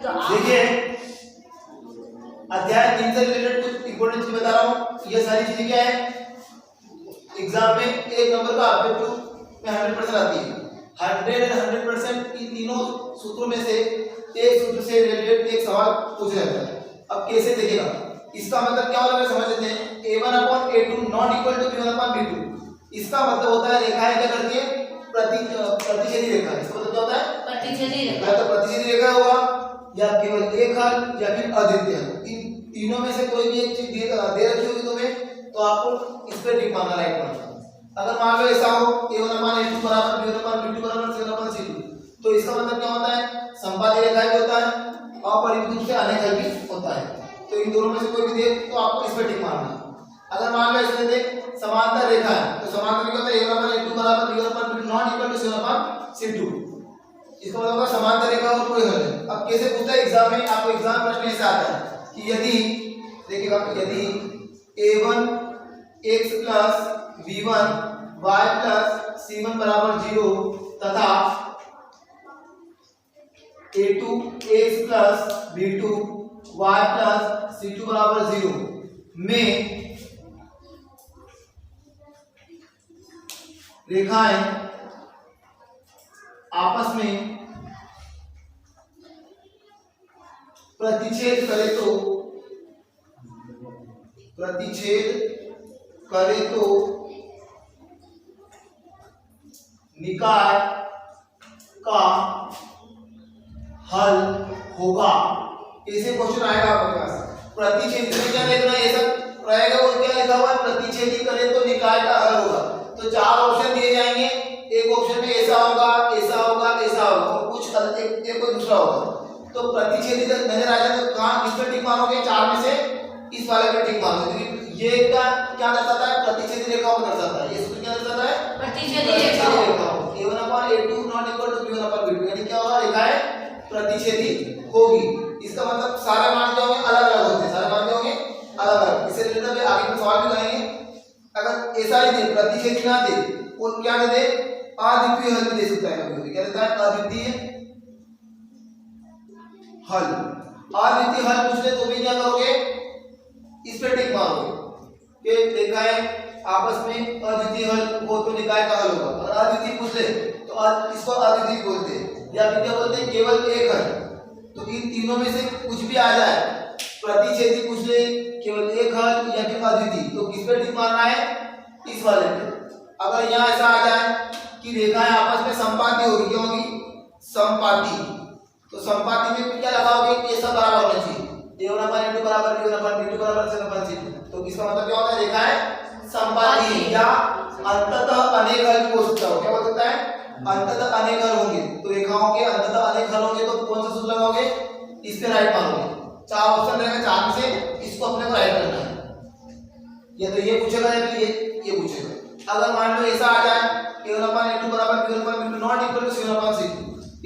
देखिए अध्याय 3 से रिलेटेड कुछ इंपॉर्टेंट चीज बता रहा हूँ। ये सारी चीजें क्या है एग्जाम में एक नंबर का ऑब्जेक्टिव में 100% आती है। 100 और 100% इन तीनों सूत्रों में से एक सूत्र से रिलेटेड एक सवाल पूछा जाता है। अब कैसे देखिएगा, इसका मतलब क्या होता है समझ लेते हैं। a1/a2 not equal to b1/b2। इसका मतलब होता है रेखाएं क्या करती है प्रतिच्छेदी रेखा। इसका मतलब क्या होता है प्रतिच्छेदी रेखा। तो प्रतिच्छेदी रेखा होगा या केवल एक हल या फिर अद्वितीय। इन तीनों में से कोई भी एक चीज दे रखी होगी तुम्हें तो आपको इस पे टिक मारना राइट मारना। अगर मान लो ऐसा हो a1/a2 बराबर b1/b2 बराबर c1/c2 तो इसका मतलब क्या होता है संपाती रेखा भी होता है अपरिमित रूप से अनेक हल भी होता है। तो इन दोनों में से कोई भी दे तो आपको इस पे टिक मारना। अगर मान लो इसमें देख समांतर रेखा है तो समांतर रेखा होता है a1/a2 बराबर b1/b2 not equal to c1/c2। इसका मतलब समांतर रेखा और कोई हल है। अब कैसे पूछता है एग्जाम में, आपको एग्जाम प्रश्न ऐसे आता है कि यदि देखिएगा यदि a1 x plus b1 y plus c1 बराबर 0 तथा a2 x plus b2 y plus c2 बराबर 0 में रेखाएं आपस में प्रतिच्छेद करे तो निकाय का हल होगा। ऐसे क्वेश्चन आएगा आपके पास। प्रतिच्छेद में क्या देखना है, ये सब रहेगा और क्या लिखा हुआ है प्रतिच्छेदी करे तो निकाय का हल होगा। तो चार ऑप्शन दिए जाएंगे, एक ऑप्शन में ऐसा होगा ऐसा होगा ऐसा होगा और कुछ एक कोई दूसरा होगा। तो प्रतिच्छेदी नजर आ जाए तो कहां किस पे टिक मारोगे, चार में से इस वाले पे टिक मारोगे। ये क्या दर्शाता है प्रतिच्छेदी रेखा को दर्शाता है। ये सूत्र क्या दर्शाता है प्रतिच्छेदी रेखा। a1/a2 not equal to b1/b2 यानी क्या होगा रेखाएं प्रतिच्छेदी होगी। इसका मतलब सारे मान जो होंगे अलग अलग होते हैं, सारे मान जो होंगे अलग अलग। इससे रिलेटेड आगे में सवाल भी करेंगे। अगर ऐसा ही दे प्रतिच्छेदी ना दे और क्या दे अद्वितीय हल भी दे सकता है। कभी क्या देता है अद्वितीय हल। अद्वितीय हल पूछ ले तो भी क्या करोगे इस पे टिक मारोगे कि रेखाएं आपस में अद्वितीय हल हो तो निकाय का हल होगा। और अद्वितीय पूछ ले तो इसको अद्वितीय बोलते हैं या फिर क्या बोलते हैं केवल एक हल। तो इन तीनों में से कुछ भी आ जाए प्रतिच्छेदी पूछ ले केवल एक हल या फिर अद्वितीय तो किस पे टिक मारना है इस वाले पे। अगर यहाँ ऐसा आ जाए कि रेखाएं आपस में संपाती होगी, क्या होगी संपाती, तो संपाती में क्या लगाओगे ये सब बराबर होना चाहिए। a1/a2 बराबर b1/b2 बराबर c1/c2 तो इसका मतलब क्या होता है रेखाएं संपाती या अंततः अनेक हल भी हो सकता है। क्या हो सकता है अंततः अनेक हल होंगे। तो रेखाओं के अंततः अनेक हल होंगे तो कौन सा सूत्र लगाओगे इस पे राइट मारोगे। चार ऑप्शन रहेगा, चार में से इसको अपने को राइट करना है। या तो ये पूछेगा या फिर ये पूछेगा। अगर मान लो ऐसा आ जाए a1/a2 बराबर b1/b2 not equal to c1/c2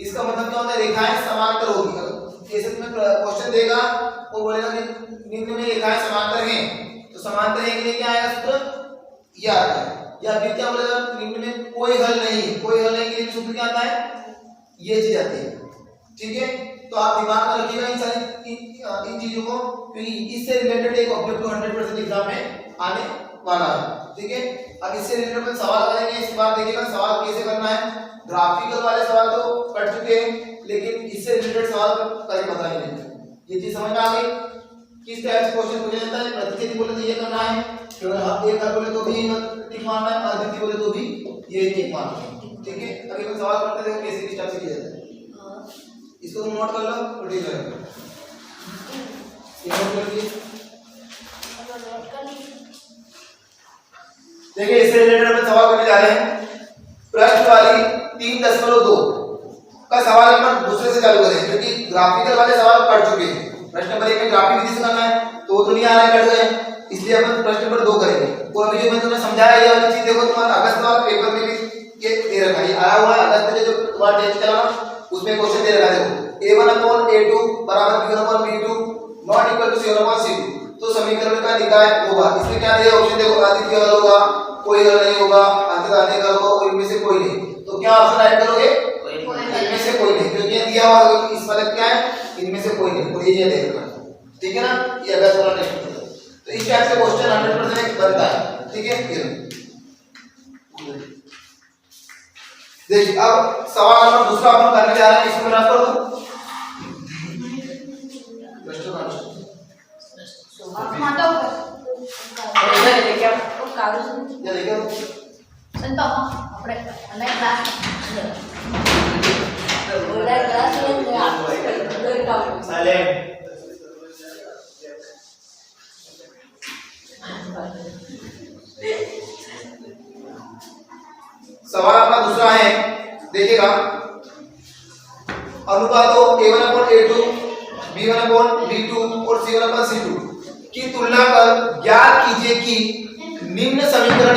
इसका मतलब क्या होता है रेखाएं समांतर होगी। जैसे तुम्हें क्वेश्चन देगा वो बोलेगा कि निम्न में रेखाएं समांतर हैं तो समांतर है के लिए क्या आएगा सूत्र ये आता है। या फिर क्या बोलेगा निम्न में कोई हल नहीं है, कोई हल नहीं के लिए सूत्र क्या आता है ये चीज आती है। ठीक है, तो आप दिमाग में रखिएगा इन सारी इन चीजों को क्योंकि इससे रिलेटेड एक ऑब्जेक्टिव 100% एग्जाम में आने वाला है। ठीक है, अब इससे रिलेटेड सवाल करेंगे। इस बार देखिएगा सवाल कैसे करना है। ग्राफिकल वाले सवाल तो कर चुके हैं लेकिन इससे रिलेटेड सवाल करें पता ही नहीं। ये चीज समझ में आ गई किस टाइप से क्वेश्चन पूछा जाता है। प्रतिच्छेदी बोले तो ये करना है, केवल एक हल बोले तो भी टिक मारना है, अद्वितीय बोले तो भी ये टिक मारना है। ठीक है, अभी हम सवाल करते हैं कैसे किस टाइप से किया जाता है। इसको तुम नोट कर लो तो ठीक है। ये नोट कर लीजिए। देखिए इससे रिलेटेड हम सवाल करने जा रहे हैं। प्रश्न वाली 3.2 का सवाल नंबर दूसरे से चालू करें क्योंकि ग्राफिकल वाले सवाल पढ़ चुके हैं। प्रश्न नंबर 1 में ग्राफिक विधि से करना है तो वो तो नहीं आ रहा है, कट गए, इसलिए अपन प्रश्न नंबर 2 करेंगे। वो अभी जो मैं तुम्हें समझाया ये वाली चीज देखो तुम्हारा अगस्त वाला पेपर में भी ये दे रखा है, आया हुआ है अगस्त में जो तुम्हारा टेस्ट चला ना उसमें क्वेश्चन दे रखा है। देखो a1/a2 बराबर b1/b2 not equal to c1/c2 तो समीकरण का निकाय होगा। इसमें क्या दिया ऑप्शन देखो अद्वितीय हल होगा, कोई हल नहीं होगा, अंततः अनेक हल होगा और इनमें से कोई नहीं। तो क्या ऑप्शन राइट करोगे इनमें से कोई नहीं क्योंकि दिया हुआ इस वाले क्या है इनमें से कोई नहीं, कोई ये देख रहा है, ठीक है ना, ये अगर वाला टेस्ट होता है तो इस टाइप से क्वेश्चन 100% बनता है, ठीक है। देखिए अब सवाल नंबर दूसरा अपन करने जा रहे हैं, इसको रफ कर दो। सवाल अपना दूसरा है, देखिएगा अनुपातों a1/a2, b1/b2 और c1/c2 की तुलना कर ज्ञात कीजिए कि निम्न समीकरण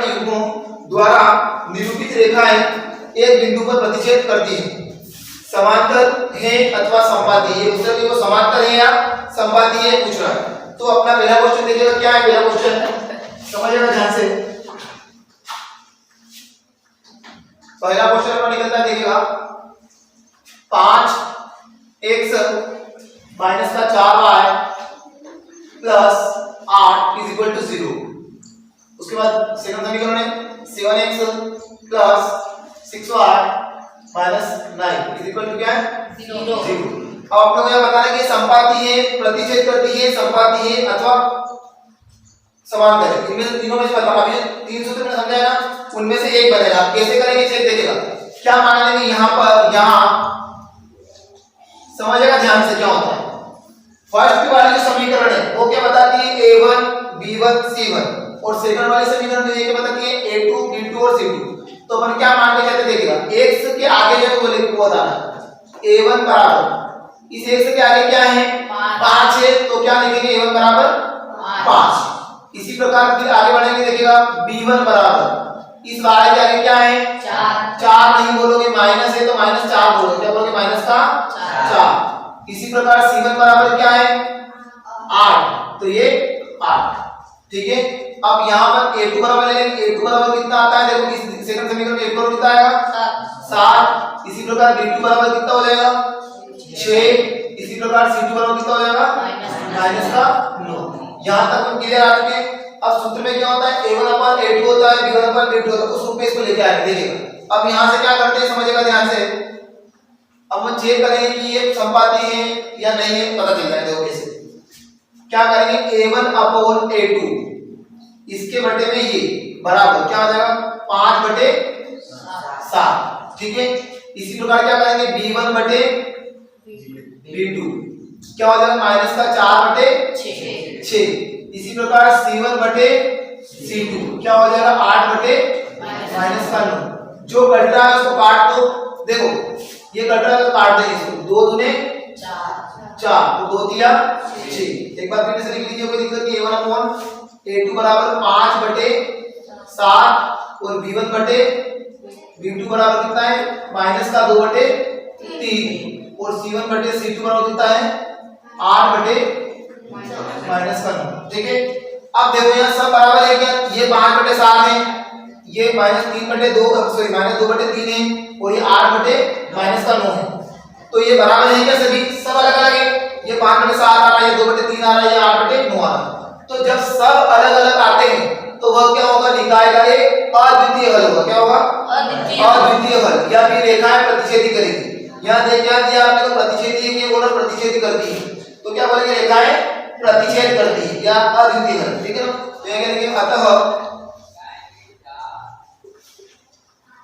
युग्मों द्वारा निरूपित रेखाएं एक बिंदु पर प्रतिच्छेद करती हैं, समांतर है अथवा समबाहु। ये पूछ रहा है वो समांतर है या समबाहु है पूछ रहा है। तो अपना पहला क्वेश्चन देखिएगा, क्या है पहला क्वेश्चन, समझिएगा ध्यान से। पहला क्वेश्चन अपना निकलता है, देखिएगा 5x माइनस का 4y plus 8 is equal to 0। उसके बाद सेकंड समीकरण है 7x plus 6y minus 9 is equal to क्या है 0। अब आप लोग यह बताना कि समपाती है, प्रतिच्छेद करती है, समपाती है अथवा समांतर है, इनमें से तीनों में से बताना। अभी 3 सूत्र में समझाया ना, उनमें से एक बनेगा। कैसे करेंगे चेक देखिएगा, क्या माना लेंगे यहां पर, यहां समझिएगा ध्यान से क्या होता है। फर्स्ट वाली जो समीकरण है वो क्या बताती है a1 b1 c1 और सेकंड वाली समीकरण ये क्या बताती है a2 b2 और c2। तो अपन क्या मान के चलते देखिएगा, x के आगे जो वो बताना a1 बराबर, इस x के आगे क्या है 5 है, तो क्या लिखेंगे a1 बराबर 5। इसी प्रकार फिर आगे बढ़ेंगे, देखिएगा b1 बराबर, इस वाले के आगे क्या है 4 नहीं बोलोगे, माइनस है तो -4 बोलोगे, क्या बोलोगे माइनस का 4। इसी प्रकार c1 बराबर क्या है 8, तो ये 8, ठीक है। अब यहाँ पर a2 बराबर ले लेंगे, a2 बराबर कितना आता है, देखो इस सेकंड समीकरण में a2 बराबर कितना आएगा 7। इसी प्रकार b2 बराबर कितना हो जाएगा 6। इसी प्रकार c2 बराबर कितना हो जाएगा -9। यहाँ तक हम क्लियर आ चुके हैं। अब सूत्र में क्या होता है a1/a2 होता है, b1/b2 होता है, उस रूप में इसको लेके आएंगे, देखिएगा। अब यहाँ से क्या करते हैं समझिएगा ध्यान से, अब हम चेक करेंगे कि ये समपाती है या नहीं है, पता चल जाएगा। देखो कैसे क्या करेंगे a1/a2 इसके बटे में ये बराबर क्या हो जाएगा 5/7, ठीक है। इसी प्रकार क्या करेंगे b1/b2 क्या हो जाएगा माइनस का 4/6। इसी प्रकार c1/c2 क्या हो जाएगा 8/-9। जो कट रहा है उसको काट दो, देखो ये कट रहा है तो काट देंगे इसको, 2 दूने 4 तो 2 तिया 6। एक बार फिर से लिख लीजिए, कोई दिक्कत नहीं। a1/a2 बराबर 5/7 और b1/b2 बराबर कितना है माइनस का 2/3 और c1/c2 बराबर कितना है 8/-9, ठीक है। अब देखो यहाँ सब बराबर है क्या, ये 5/7 है, ये -3/2 सॉरी -2/3 है और ये 8/-9 है, तो ये बराबर है क्या सभी, सब अलग अलग है। ये 5/7 आ रहा है, ये 2/3 आ रहा है, ये 8/9 आ रहा है। तो जब सब अलग अलग आते हैं तो वह क्या होगा निकाय का एक अद्वितीय हल होगा। क्या होगा अद्वितीय हल, या फिर रेखाएं प्रतिच्छेदी करेगी। यहाँ देख क्या दिया आपने को प्रतिच्छेदी है कि वो प्रतिच्छेदी करती है, तो क्या बोलेंगे रेखाएं प्रतिच्छेद करती है या अद्वितीय हल, ठीक है ना। तो ये कहेंगे अतः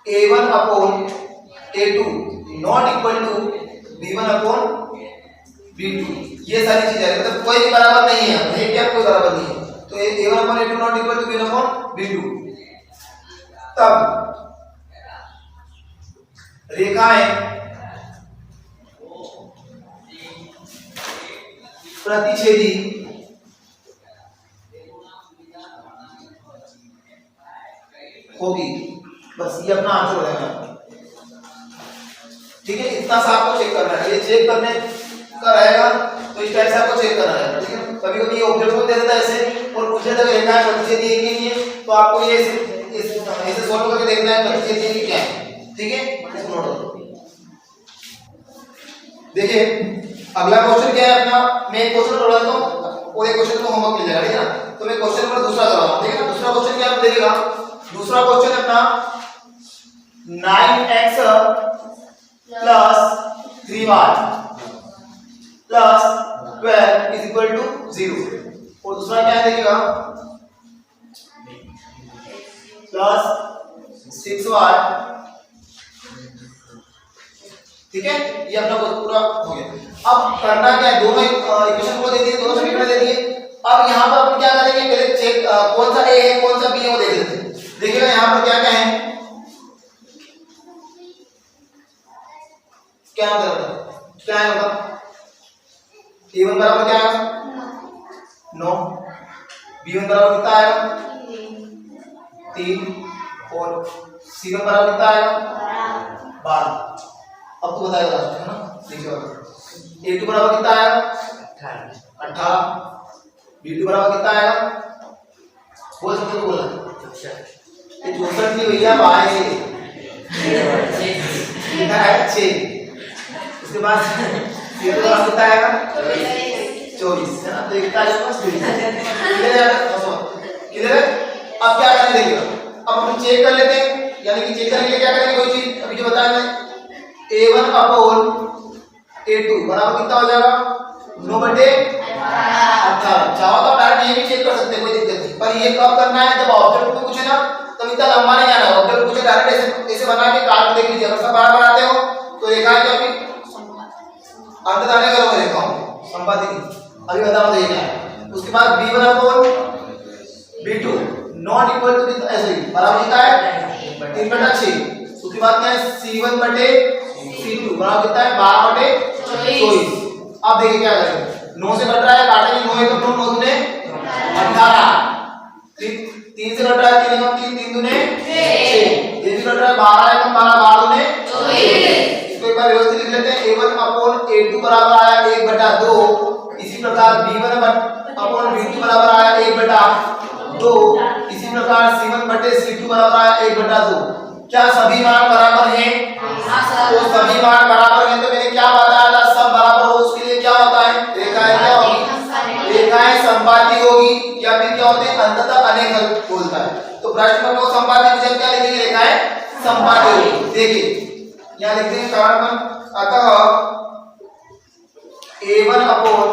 a1/a2 not equal to b1/b2। ये सारी चीजें मतलब कोई भी बराबर नहीं है, ये क्या कोई बराबर नहीं है, तो a1/a2 not equal to b1/b2। तब रेखाएं प्रतिच्छेदी होगी, बस ये अपना आंसर हो जाएगा, ठीक है। इतना सा आपको चेक करना है, ये चेक करने का रहेगा तो इस टाइप से आपको चेक करना है, ठीक है। कभी कभी ये ऑब्जेक्ट दे देता है ऐसे और पूछे तक रेखाएं प्रतिच्छेदी है कि नहीं, तो आपको ये ऐसे सॉल्व करके देखना है प्रतिच्छेदी है कि क्या है, ठीक है। इसको नोट करो। देखिए अगला क्वेश्चन क्या है अपना, मैं एक क्वेश्चन करवा देता हूँ और एक क्वेश्चन को होमवर्क मिल जाएगा, ठीक है ना। तो मैं क्वेश्चन नंबर दूसरा करवा रहा हूँ, ठीक है ना। दूसरा क्वेश्चन क्या आप देखिएगा, दूसरा क्वेश्चन अपना 9x plus 3y plus 12 is equal to 0। और दूसरा क्या है देखिएगा, प्लस 6y, ठीक है। ये अपना पूरा हो गया। अब करना क्या है, दोनों इक्वेशन को दे दिए, दोनों समीकरण दे दिए। अब यहाँ पर अपन क्या करेंगे, पहले चेक कौन सा ए है कौन सा बी है वो देख लेते हैं। देखिएगा यहाँ पर क्या क्या है, क्या मतलब क्या है, मतलब a1 बराबर क्या आएगा 9, b1 बराबर कितना आएगा 3 और c1 बराबर कितना आएगा 12। अब तो बताएगा लास्ट, है ना। देखिए a2 बराबर कितना आएगा 18, b2 बराबर कितना आएगा, बोल सकते हो, बोला ये 64 नहीं भैया, भाई कितना है 6। उसके बाद c2 बराबर कितना आएगा 24, है ना। तो कितना आएगा 24, क्लियर है। अब क्या करना देखिएगा, अब हम चेक कर लेते हैं, यानी कि चेक करने के लिए क्या करेंगे, कोई चीज अभी जो बताया मैं, a1 अपॉन a2 बराबर कितना हो जाएगा 9/18। चाहो तो डायरेक्ट ये भी चेक कर सकते हैं, कोई दिक्कत नहीं। पर ये कब करना है, जब ऑब्जेक्ट में पूछे ना, तब इतना लंबा नहीं आना, ऑब्जेक्ट पूछे डायरेक्ट ऐसे ऐसे बना के काट देख लीजिए। अगर सब बराबर आते हो तो रेखा क्या होगी, अंत आने करोगे रेखाओं संपाति की, अभी बता रहा हूं ये क्या है। उसके बाद b1 upon b2 not equal to ऐसे ही बराबर कितना है 3/6। उसके बाद क्या है c1/c2 बराबर कितना है 12/24। अब देखिए क्या करेंगे, 9 से कट रहा है, काटेंगे 9 1 9 9 दूने 18, 3 से कट रहा है 3 1 3 3 दूने 6, ये भी कट रहा है 12 1 12 12 दूने 24। इसको एक बार व्यवस्थित लिख लेते हैं, a1 अपॉन a2 बराबर आया 1/2। इसी प्रकार b1 अपॉन b2 बराबर आया 1/2। इसी प्रकार c1/c2 बराबर आया 1/2। क्या सभी मान बराबर हैं? तो सभी मान बराबर हैं, तो मैंने क्या बताया था, सब बराबर हो उसके लिए क्या होता है, रेखाएं क्या होगी, रेखाएं संपाती होगी, या फिर क्या होते हैं अंततः अनेक बोलता है। तो प्रश्न में वो संपाती विषय क्या लिखेंगे, रेखाएं संपाती होगी। देखिए यहाँ लिखते हैं कारण, अतः a1 अपॉन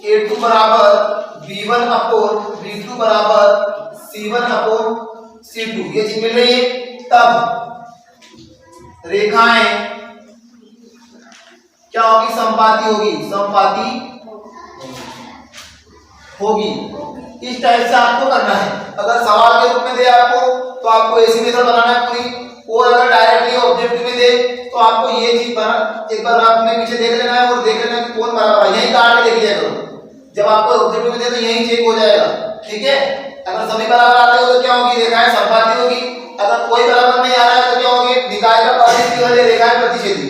a2 बराबर b1 अपॉन b2 बराबर c1 अपॉन c2, ये चीज मिल रही है। तब रेखाएं क्या होगी, संपाती होगी, संपाती होगी। इस टाइप से आपको करना है। अगर सवाल के रूप में दे आपको तो आपको ऐसी मेथड बनाना है पूरी, और अगर डायरेक्टली ऑब्जेक्टिव में दे तो आपको ये चीज बना, एक बार आप में पीछे देख लेना है और देख लेना कि कौन बराबर है, यही काट के देख लिया करो। जब आपको ऑब्जेक्टिव में दे तो यही चेक हो जाएगा, ठीक है। अगर सभी बराबर आते हो तो क्या होगी, रेखाएं संपाती होगी। अगर कोई बराबर नहीं आ रहा है तो क्या होगी, निकाय का अनिश्चित वाले रेखाएं प्रतिच्छेदी,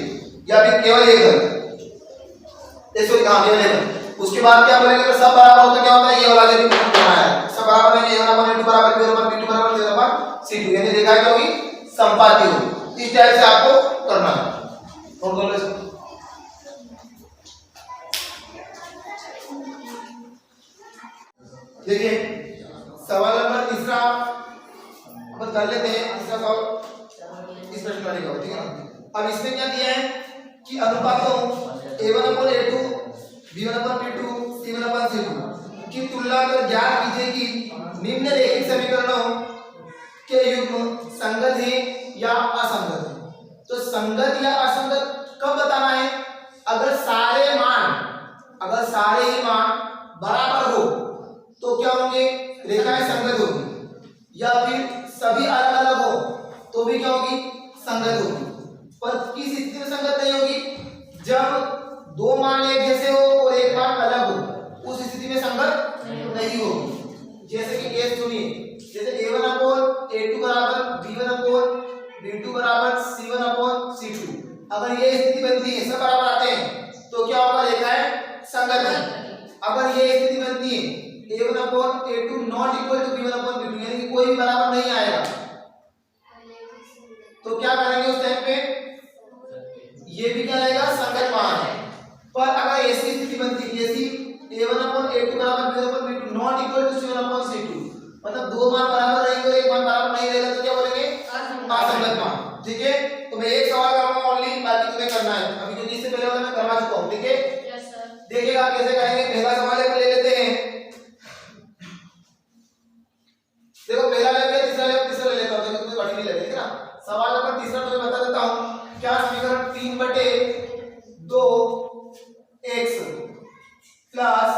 या फिर केवल एक है, इसको लिखा केवल एक। उसके बाद क्या बोलेंगे, अगर सब बराबर हो तो क्या होता है, ये वाला जो बनाया है सब बराबर है, a1 अपॉन a2 बराबर b1 अपॉन b2 बराबर c1 अपॉन c2, यानी रेखाएं क्या होगी, संपाती होगी। इस टाइप से आपको करना है। और बोलो इसको, देखिए सवाल नंबर तीसरा अपन कर लेते हैं। तीसरा सवाल इस प्रश्न वाले का, ठीक है ना। अब इसमें क्या दिया है कि अनुपातों a1 upon a2 b1 upon b2 c1 upon c2 की तुलना कर ज्ञात कीजिए कि निम्नलिखित समीकरणों के युग्म संगत है या असंगत है। तो संगत या असंगत कब बताना है, अगर सारे ही मान बराबर हो तो क्या होंगे, रेखाएं संगत होगी, या फिर सभी अलग अलग हो तो भी क्या होगी, संगत होगी। पर किस स्थिति में संगत नहीं होगी, जब दो मान एक जैसे हो और एक मान अलग हो, उस स्थिति में संगत नहीं होगी। जैसे कि केस सुनिए, जैसे a1 अपॉन a2 बराबर b1 अपॉन b2 बराबर c1 अपॉन c2, अगर ये स्थिति बनती है, सब बराबर आते हैं, तो क्या होगा, रेखाएं संगत है। अगर ये स्थिति बनती है a1 upon a2 not equal to b1 upon b2, यानी कि कोई भी बराबर नहीं आएगा, तो क्या करेंगे उस टाइम पे, ये भी क्या रहेगा, संगत मान है। पर अगर ऐसी स्थिति बनती है, ऐसी a1/a2 बराबर b1/b2 not equal to c1/c2, मतलब दो मान बराबर रहेंगे और एक मान बराबर नहीं रहेगा तो क्या बोलेंगे, असंगत मान। ठीक है, तो मैं एक सवाल करूंगा ओनली, बाकी तुम्हें करना है। अभी जो इससे पहले वाला मैं करवा चुका हूं। ठीक है, यस सर। देखिएगा कैसे करेंगे। पहला सवाल है, ले लेते हैं। देखो पहला ले लिया, तीसरा ले, तीसरा ले लेता हूं, देखो तुम्हें कठिन नहीं लगेगी, ठीक है ना। सवाल नंबर तीसरा तुम्हें बता देता हूं। क्या समीकरण 3/2 x प्लस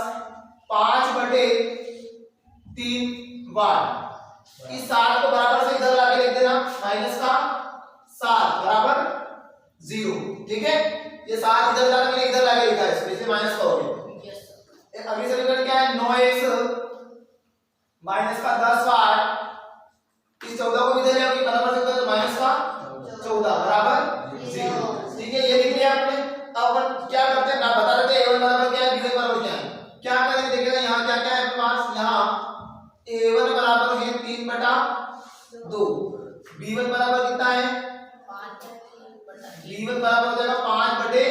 5/3 y, इस 7 को बराबर से इधर लाके लिख देना, माइनस का 7 बराबर 0। ठीक है, ये 7 इधर लाके मैंने इधर लाके लिखा है, इसलिए माइनस का हो गया। Yes sir. अगली समीकरण क्या है, 9x माइनस का 10y, इस 14 को इधर ले आओगे बराबर से तो माइनस का 14 बराबर 0। ठीक है, ये लिख लिया आपने। अब अपन क्या करते हैं ना, बता देते हैं a1 बराबर क्या है, b1 बराबर क्या है। क्या करेंगे देखिएगा, यहाँ क्या क्या है अपने पास, यहाँ a1 बराबर है 3/2, b1 बराबर कितना है, b1 बराबर हो जाएगा 5/3।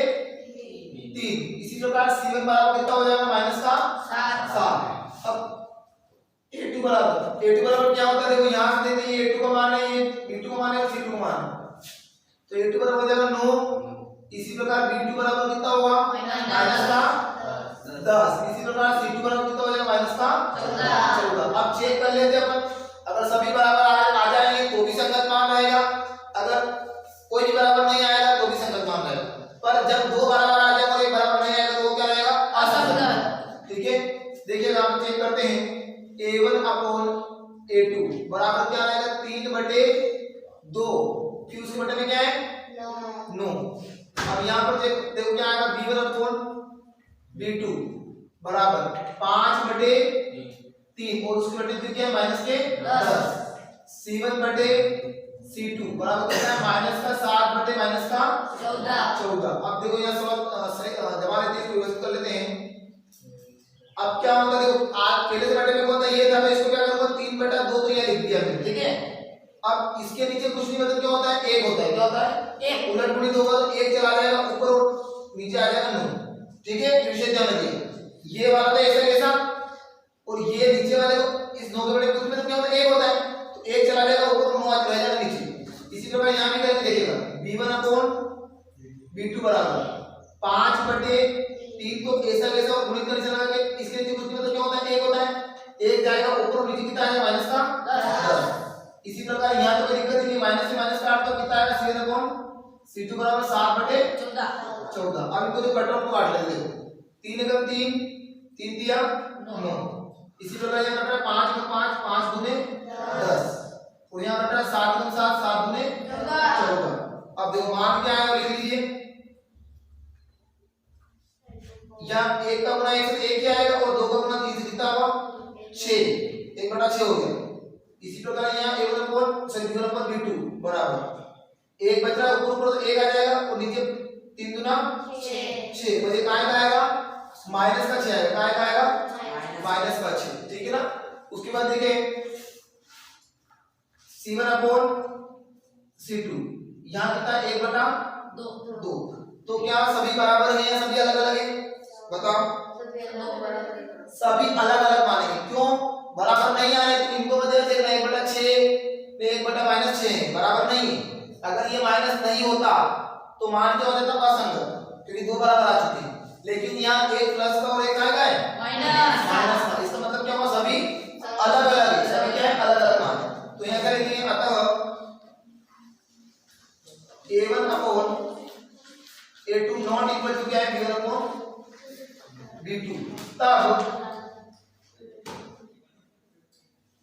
इसी प्रकार c1 बराबर कितना हो जाएगा, माइनस का 7। अब a2 बराबर क्या होता है, देखो यहां से देखते हैं a2 का मान है, ये b2 का मान है, c2 का मान है, तो a2 बराबर हो जाएगा 9। इसी प्रकार b2 बराबर कितना होगा, माइनस का 10। इसी प्रकार c2 बराबर कितना हो जाएगा, माइनस का 14। अब चेक कर लेते हैं अपन, अगर सभी बराबर आ जाएंगे तो भी संगत मान रहेगा, अगर कोई भी बराबर नहीं आएगा तो भी संगत मान रहेगा। पर जब दो बराबर आ जाएगा और एक बराबर नहीं आएगा तो वो क्या रहेगा, असंगत। ठीक है, देखिएगा हम चेक करते हैं, a1/a2 बराबर क्या आएगा, 3/2, फिर उसके बटे में क्या है 9। अब यहाँ पर देखो क्या आएगा, b1/b2 बराबर 5/3 और उसके बटे फिर क्या है, माइनस के 10। c1/c2 बराबर कितना है, माइनस का 7 माइनस का 14। अब देखो यहाँ सवाल जमा लेते हैं, इसको व्यवस्थित कर लेते हैं। अब क्या होगा, देखो आज पहले से बटे में कौन था, ये था, मैं इसको क्या करूंगा, 3/2 तो ये लिख दिया मैंने। ठीक है, अब इसके नीचे कुछ नहीं, मतलब क्या होता है, 1 होता है। क्या होता है, 1 उलट पुलट होगा तो 1 चला जाएगा ऊपर और नीचे आ जाएगा 9। ठीक है, विशेष ध्यान रखिए, ये वाला था ऐसा कैसा, और ये नीचे वाले को इस 9 के बटे कुछ में तो क्या होता है, 1 होता है, तो 1 चला जाएगा ऊपर और 9 आ जाएगा नीचे। इसी प्रकार यहां भी करके देखिएगा, b1/b2 बराबर 5/3 को ऐसा कैसा और गुणित करके चला के इसके नीचे कुछ नहीं, तो क्या होता है, 1 होता है, 1 जाएगा ऊपर और नीचे कितना आएगा, माइनस का 10। इसी प्रकार यहाँ तो कोई दिक्कत नहीं, माइनस से माइनस काट तो कितना आएगा, c1/c2 बराबर 7/14। अब इनको जो कट ऑफ को काट लेंगे, 3 एकम 3, 3 दिया 9। इसी प्रकार यहाँ कट रहा है 5 में 5, 5 दूने 10, और यहाँ कट रहा है 7 में 7, 7 दूने 14। अब देखो मान क्या है, लिख लीजिए, यहाँ 1 का गुना 1 से 1 ही आएगा और 2 का गुना 3 से कितना होगा, 6, 1/6 हो गया। इसी प्रकार यहाँ b1/b2 बराबर 1 बच रहा है, ऊपर तो 1 आ जाएगा और नीचे 3 दूना 6, और ये काय का आएगा, माइनस का 6 आएगा, काय का आएगा, माइनस का 6। ठीक है ना। उसके बाद देखिए c1/c2 यहाँ कितना है, 1/2। तो क्या सभी बराबर है या सभी अलग अलग है, बताओ, सभी अलग अलग मानेंगे। क्यों, बराबर नहीं आ रहे तो इनको वजह से 1/6 में 1/-6 है, बराबर नहीं है। अगर ये माइनस नहीं होता तो मान क्या हो जाता, असंगत, क्योंकि दो बराबर आ चुके हैं। लेकिन यहाँ एक प्लस का और एक आएगा है माइनस का, इसका मतलब क्या हुआ, सभी अलग अलग है, सभी क्या है, अलग अलग मान है। तो यहाँ करेंगे, अतः a1/a2 नॉट इक्वल टू क्या है, b1/b2। तब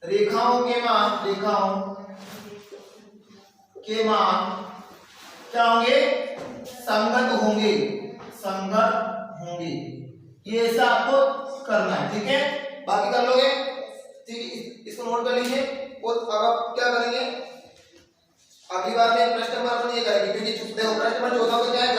रेखाओं के मान क्या होंगे, संगत होंगे। ये ऐसा आपको करना है। ठीक है, बाकी कर लोगे, ठीक है, इसको नोट कर लीजिए। और अब आप क्या करेंगे, अगली बार में प्रश्न नंबर 14 ये करेंगे, क्योंकि देखो प्रश्न नंबर 14 को क्या है,